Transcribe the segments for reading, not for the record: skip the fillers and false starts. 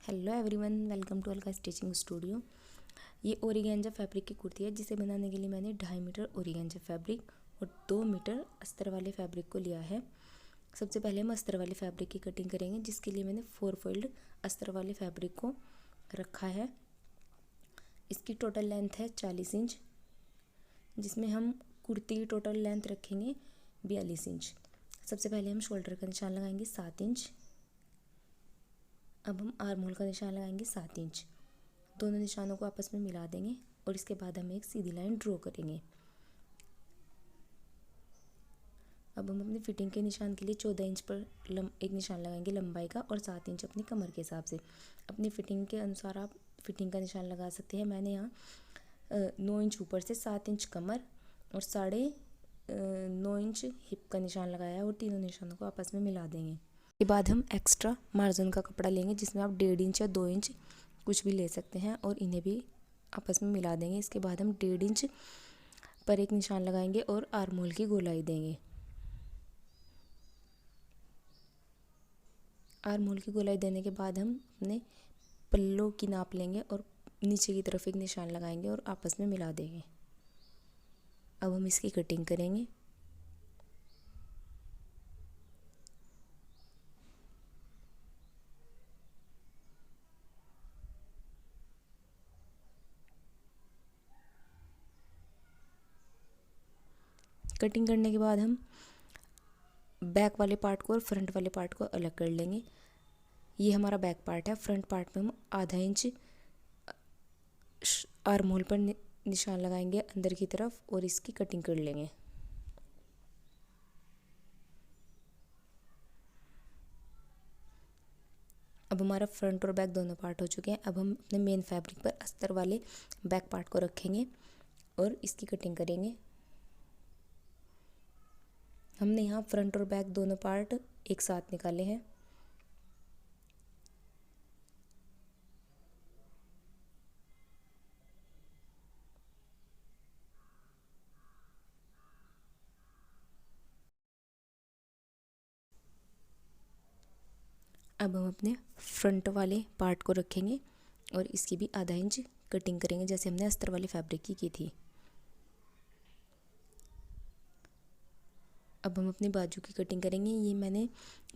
Hello everyone, welcome to Alka stitching studio. ये organza fabric की कुर्ती है, जिसे बनाने के लिए मैंने 2.5 मीटर ओरिगेंजा फैब्रिक और 2 मीटर अस्तर वाले फैब्रिक को लिया है। सबसे पहले हम अस्तर वाले फैब्रिक की कटिंग करेंगे, जिसके लिए मैंने 4 फोल्ड अस्तर वाले फैब्रिक को रखा है। इसकी टोटल लेंथ है 40 इंच, जिसमें हम कुर्ती की टोटल लेंथ रखेंगे 42 इंच। सबसे पहले हम शोल्डर का निशान लगाएंगे 7 इंच। अब हम आर्म होल का निशान लगाएंगे 7 इंच। दोनों निशानों को आपस में मिला देंगे और इसके बाद हम एक सीधी लाइन ड्रॉ करेंगे। अब हम अपनी फिटिंग के निशान के लिए 14 इंच पर एक निशान लगाएंगे लंबाई का और 7 इंच अपनी कमर के हिसाब से। अपनी फिटिंग के अनुसार आप फिटिंग का निशान लगा सकते हैं। मैंने यहाँ 9 इंच ऊपर से 7 इंच कमर और 9.5 इंच हिप का निशान लगाया है और तीनों निशानों को आपस में मिला देंगे। के बाद हम एक्स्ट्रा मार्जिन का कपड़ा लेंगे, जिसमें आप 1.5 इंच या 2 इंच कुछ भी ले सकते हैं और इन्हें भी आपस में मिला देंगे। इसके बाद हम 1.5 इंच पर एक निशान लगाएंगे और आर्म होल की गोलाई देंगे। आर्म होल की गोलाई देने के बाद हम अपने पल्लों की नाप लेंगे और नीचे की तरफ एक निशान लगाएंगे और आपस में मिला देंगे। अब हम इसकी कटिंग करेंगे। कटिंग करने के बाद हम बैक वाले पार्ट को और फ्रंट वाले पार्ट को अलग कर लेंगे। ये हमारा बैक पार्ट है। फ्रंट पार्ट में हम आधा इंच आर्म होल पर निशान लगाएंगे अंदर की तरफ और इसकी कटिंग कर लेंगे। अब हमारा फ्रंट और बैक दोनों पार्ट हो चुके हैं। अब हम अपने मेन फैब्रिक पर अस्तर वाले बैक पार्ट को रखेंगे और इसकी कटिंग करेंगे। हमने यहाँ फ्रंट और बैक दोनों पार्ट एक साथ निकाले हैं। अब हम अपने फ्रंट वाले पार्ट को रखेंगे और इसकी भी आधा इंच कटिंग करेंगे, जैसे हमने अस्तर वाले फैब्रिक की थी। अब हम अपनी बाजू की कटिंग करेंगे। ये मैंने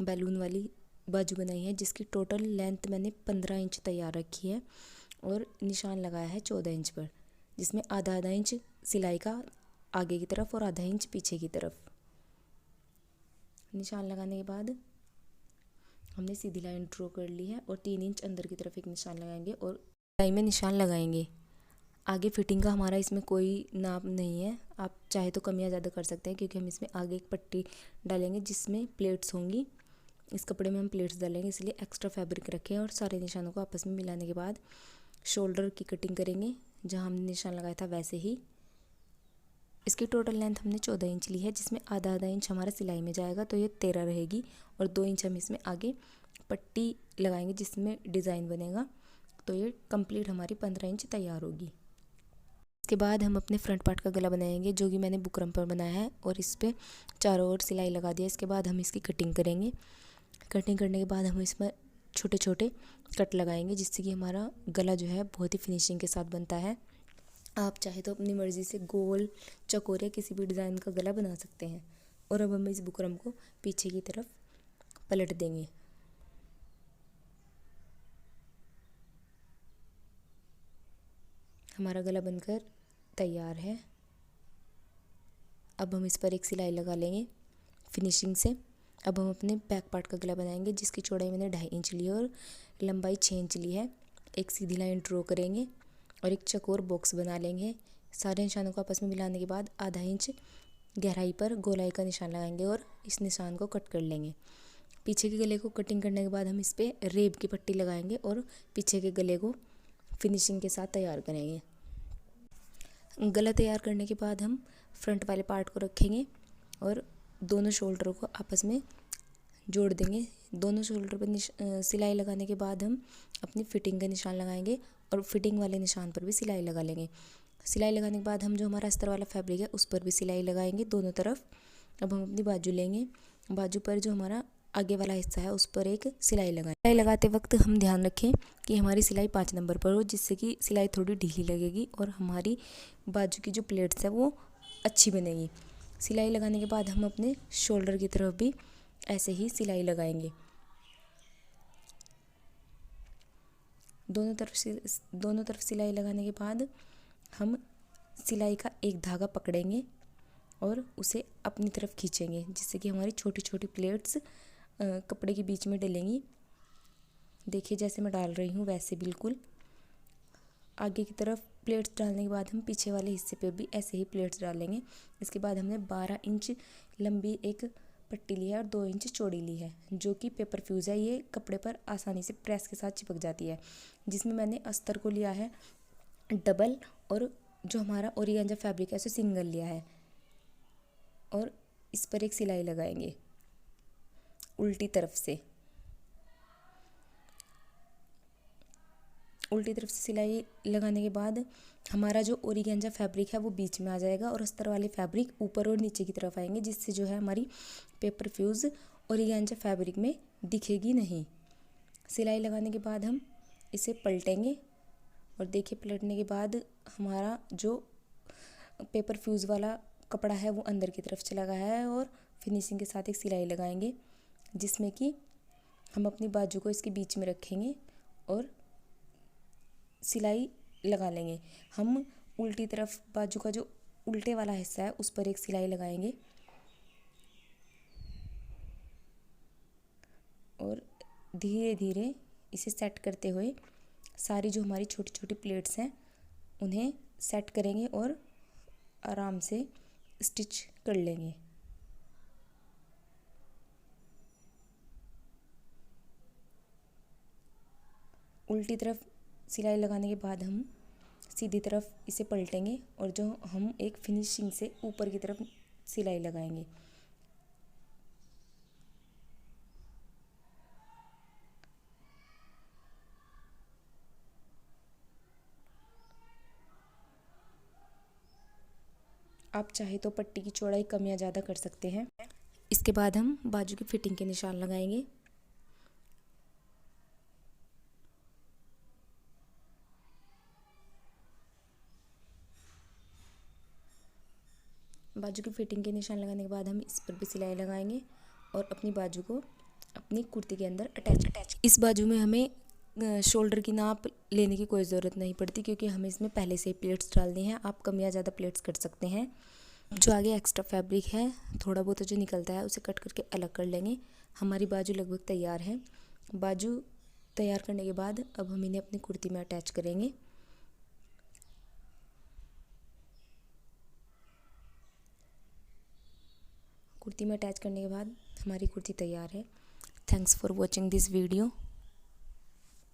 बैलून वाली बाजू बनाई है, जिसकी टोटल लेंथ मैंने 15 इंच तैयार रखी है और निशान लगाया है 14 इंच पर, जिसमें आधा आधा इंच सिलाई का आगे की तरफ और आधा इंच पीछे की तरफ। निशान लगाने के बाद हमने सीधी लाइन ड्रॉ कर ली है और 3 इंच अंदर की तरफ एक निशान लगाएंगे और सिलाई में निशान लगाएंगे। आगे फिटिंग का हमारा इसमें कोई नाप नहीं है, आप चाहे तो कम या ज़्यादा कर सकते हैं, क्योंकि हम इसमें आगे एक पट्टी डालेंगे जिसमें प्लेट्स होंगी। इस कपड़े में हम प्लेट्स डालेंगे, इसलिए एक्स्ट्रा फैब्रिक रखें और सारे निशानों को आपस में मिलाने के बाद शोल्डर की कटिंग करेंगे, जहाँ हमने निशान लगाया था वैसे ही। इसकी टोटल लेंथ हमने 14 इंच ली है, जिसमें आधा आधा इंच हमारा सिलाई में जाएगा, तो ये 13 रहेगी और 2 इंच हम इसमें आगे पट्टी लगाएंगे जिसमें डिज़ाइन बनेगा, तो ये कंप्लीट हमारी 15 इंच तैयार होगी। इसके बाद हम अपने फ्रंट पार्ट का गला बनाएंगे, जो कि मैंने बुकरम पर बनाया है और इस पर चारों ओर सिलाई लगा दिया। इसके बाद हम इसकी कटिंग करेंगे। कटिंग करने के बाद हम इसमें छोटे छोटे कट लगाएंगे, जिससे कि हमारा गला जो है बहुत ही फिनिशिंग के साथ बनता है। आप चाहे तो अपनी मर्ज़ी से गोल, चौकोर या किसी भी डिज़ाइन का गला बना सकते हैं। और अब हम इस बुकरम को पीछे की तरफ पलट देंगे। हमारा गला बनकर तैयार है। अब हम इस पर एक सिलाई लगा लेंगे फिनिशिंग से। अब हम अपने बैक पार्ट का गला बनाएंगे, जिसकी चौड़ाई मैंने 2.5 इंच ली है और लंबाई 6 इंच ली है। एक सीधी लाइन ड्रॉ करेंगे और एक चौकोर बॉक्स बना लेंगे। सारे निशानों को आपस में मिलाने के बाद आधा इंच गहराई पर गोलाई का निशान लगाएंगे और इस निशान को कट कर लेंगे। पीछे के गले को कटिंग करने के बाद हम इस पर रेब की पट्टी लगाएंगे और पीछे के गले को फिनिशिंग के साथ तैयार करेंगे। गला तैयार करने के बाद हम फ्रंट वाले पार्ट को रखेंगे और दोनों शोल्डरों को आपस में जोड़ देंगे। दोनों शोल्डर पर सिलाई लगाने के बाद हम अपनी फिटिंग का निशान लगाएंगे और फिटिंग वाले निशान पर भी सिलाई लगा लेंगे। सिलाई लगाने के बाद हम जो हमारा अस्तर वाला फैब्रिक है उस पर भी सिलाई लगाएंगे दोनों तरफ। अब हम अपनी बाजू लेंगे। बाजू पर जो हमारा आगे वाला हिस्सा है उस पर एक सिलाई लगाएं। सिलाई लगाते वक्त हम ध्यान रखें कि हमारी सिलाई 5 नंबर पर हो, जिससे कि सिलाई थोड़ी ढीली लगेगी और हमारी बाजू की जो प्लेट्स है वो अच्छी बनेगी। सिलाई लगाने के बाद हम अपने शोल्डर की तरफ भी ऐसे ही सिलाई लगाएंगे। दोनों तरफ सिलाई लगाने के बाद हम सिलाई का एक धागा पकड़ेंगे और उसे अपनी तरफ खींचेंगे, जिससे कि हमारी छोटी छोटी प्लेट्स कपड़े के बीच में डलेंगी। देखिए जैसे मैं डाल रही हूँ वैसे बिल्कुल। आगे की तरफ प्लेट्स डालने के बाद हम पीछे वाले हिस्से पे भी ऐसे ही प्लेट्स डालेंगे। इसके बाद हमने 12 इंच लंबी एक पट्टी ली है और 2 इंच चौड़ी ली है, जो कि पेपर फ्यूज़ है। ये कपड़े पर आसानी से प्रेस के साथ चिपक जाती है। जिसमें मैंने अस्तर को लिया है डबल और जो हमारा ऑर्गेन्जा फैब्रिक है उसे सिंगल लिया है। और इस पर एक सिलाई लगाएंगे उल्टी तरफ से। उल्टी तरफ से सिलाई लगाने के बाद हमारा जो ऑर्गेन्जा फैब्रिक है वो बीच में आ जाएगा और अस्तर वाले फैब्रिक ऊपर और नीचे की तरफ आएंगे, जिससे जो है हमारी पेपर फ्यूज़ ऑर्गेन्जा फैब्रिक में दिखेगी नहीं। सिलाई लगाने के बाद हम इसे पलटेंगे और देखिए पलटने के बाद हमारा जो पेपर फ्यूज़ वाला कपड़ा है वो अंदर की तरफ चला गया है। और फिनिशिंग के साथ एक सिलाई लगाएंगे, जिसमें कि हम अपनी बाजू को इसके बीच में रखेंगे और सिलाई लगा लेंगे। हम उल्टी तरफ बाजू का जो उल्टे वाला हिस्सा है उस पर एक सिलाई लगाएंगे और धीरे धीरे इसे सेट करते हुए सारी जो हमारी छोटी छोटी प्लेट्स हैं उन्हें सेट करेंगे और आराम से स्टिच कर लेंगे। उल्टी तरफ सिलाई लगाने के बाद हम सीधी तरफ इसे पलटेंगे और जो हम एक फिनिशिंग से ऊपर की तरफ सिलाई लगाएंगे। आप चाहे तो पट्टी की चौड़ाई कम या ज़्यादा कर सकते हैं। इसके बाद हम बाजू की फिटिंग के निशान लगाएंगे। बाजू की फिटिंग के निशान लगाने के बाद हम इस पर भी सिलाई लगाएंगे और अपनी बाजू को अपनी कुर्ती के अंदर अटैच। इस बाजू में हमें शोल्डर की नाप लेने की कोई ज़रूरत नहीं पड़ती, क्योंकि हमें इसमें पहले से ही प्लेट्स डालनी हैं। आप कम या ज़्यादा प्लेट्स कर सकते हैं। जो आगे एक्स्ट्रा फैब्रिक है थोड़ा बहुत जो निकलता है उसे कट करके अलग कर लेंगे। हमारी बाजू लगभग तैयार है। बाजू तैयार करने के बाद अब हम इन्हें अपनी कुर्ती में अटैच करेंगे। कुर्ती में अटैच करने के बाद हमारी कुर्ती तैयार है। Thanks for watching this video.